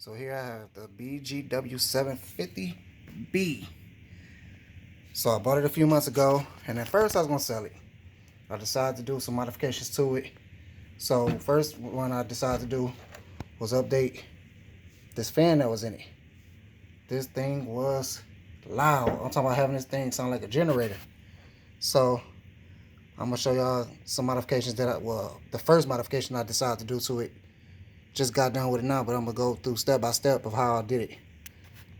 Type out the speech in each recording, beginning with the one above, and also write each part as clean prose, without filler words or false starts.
So here I have the BGW 750B. So I bought it a few months ago, and at first I was gonna sell it. I decided to do some modifications to it. So first one I decided to do was update this fan that was in it. This thing was loud. I'm talking about having this thing sound like a generator. So I'm gonna show y'all some modifications that the first modification I decided to do to it. Just got done with it now, but I'm gonna go through step by step of how I did it.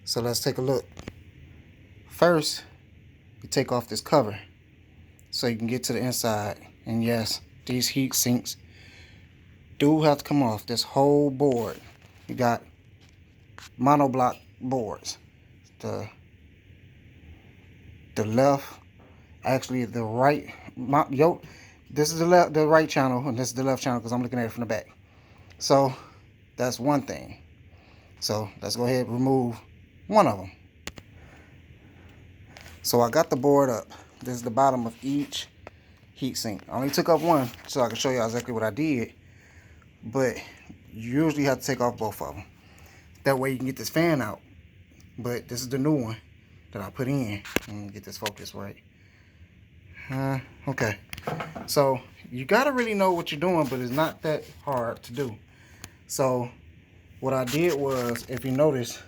So let's take a look. First, you take off this cover so you can get to the inside. And yes, these heat sinks do have to come off. This whole board, you got monoblock boards. The left, actually the right, this is the right channel, and this is the left channel because I'm looking at it from the back. So that's one thing. So let's go ahead and remove one of them. So I got the board up. This is the bottom of each heat sink. I only took off one so I can show you exactly what I did, but you usually have to take off both of them. That way you can get this fan out. But this is the new one that I put in. Let me get this focus right. Okay. So you gotta really know what you're doing, but it's not that hard to do. So what I did was, if you notice,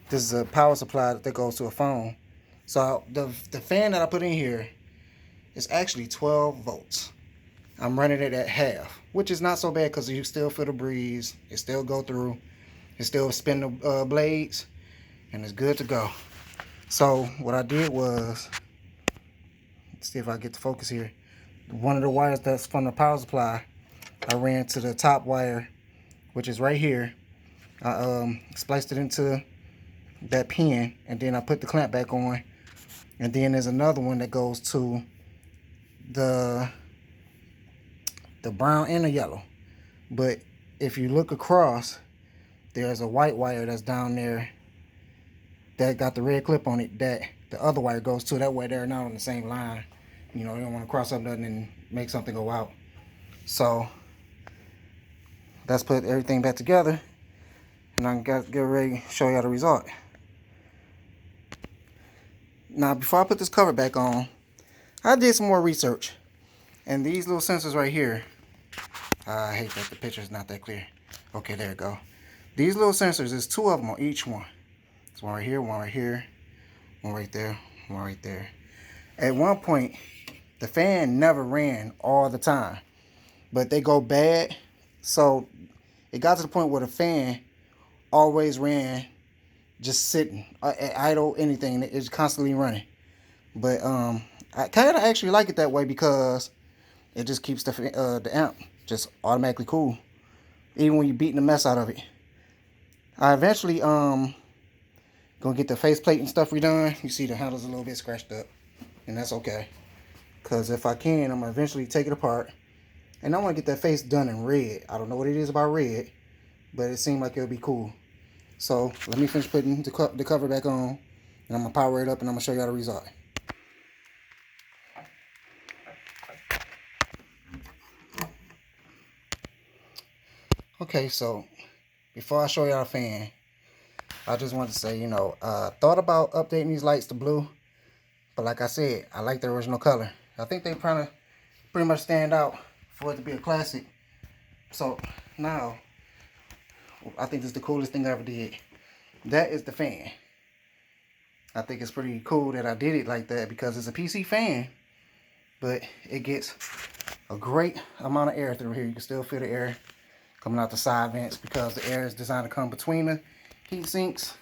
this is a power supply that goes to a phone. So the fan that I put in here is actually 12 volts. I'm running it at half, which is not so bad because you still feel the breeze. It still go through. It still spin the blades, and it's good to go. So what I did was, let's see if I get the focus here. One of the wires that's from the power supply, I ran to the top wire, which is right here. I spliced it into that pin, and then I put the clamp back on. And then there's another one that goes to the brown and the yellow. But if you look across, there's a white wire that's down there that got the red clip on it that the other wire goes to. That way they're not on the same line. You know, you don't want to cross up nothing and make something go out. So let's put everything back together, and I can get ready to show you the result. Now, before I put this cover back on, I did some more research. And these little sensors right here, I hate that the picture's not that clear. Okay, there we go. These little sensors, there's two of them on each one. There's one right here, one right here, one right there, one right there. At one point, the fan never ran all the time, but they go bad. So it got to the point where the fan always ran just sitting, idle, anything. It's constantly running. But I kind of actually like it that way because it just keeps the amp just automatically cool, even when you're beating the mess out of it. I eventually gonna get the faceplate and stuff redone. You see the handle's a little bit scratched up, and that's okay. Cause if I can, I'm gonna eventually take it apart, and I want to get that face done in red. I don't know what it is about red, but it seemed like it would be cool. So let me finish putting the cover back on, and I'm gonna power it up, and I'm gonna show y'all the result. Okay, so before I show y'all a fan, I just want to say, you know, thought about updating these lights to blue, but like I said, I like the original color. I think they pretty much stand out for it to be a classic. So now, I think this is the coolest thing I ever did. That is the fan. I think it's pretty cool that I did it like that because it's a PC fan, but it gets a great amount of air through here. You can still feel the air coming out the side vents because the air is designed to come between the heat sinks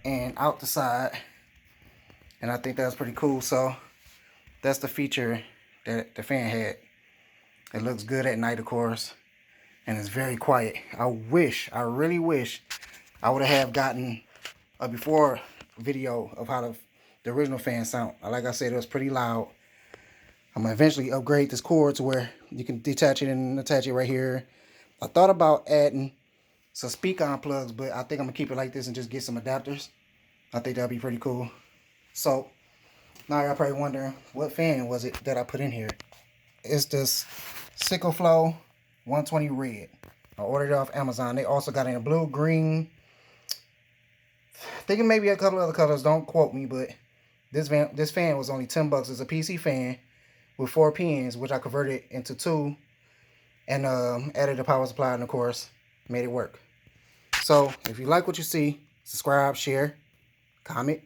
and out the side. And I think that's pretty cool. So that's the feature that the fan had. It looks good at night, of course, and it's very quiet. I really wish I would have gotten a before video of how the original fan sound. Like I said, it was pretty loud. I'm gonna eventually upgrade this cord to where you can detach it and attach it right here. I thought about adding some speak-on plugs, but I think I'm gonna keep it like this and just get some adapters. I think that'd be pretty cool. So now you're probably wondering, what fan was it that I put in here? It's this Sickle Flow 120 red. I ordered it off Amazon. They also got it in blue, green, thinking maybe a couple other colors. Don't quote me, but this fan was only $10. It's a PC fan with 4 pins, which I converted into 2, and added a power supply, and of course made it work. So if you like what you see, subscribe, share, comment.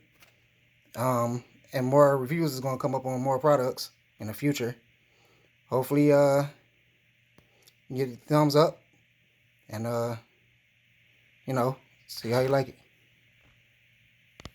And more reviews is going to come up on more products in the future. Hopefully you get a thumbs up, and see how you like it.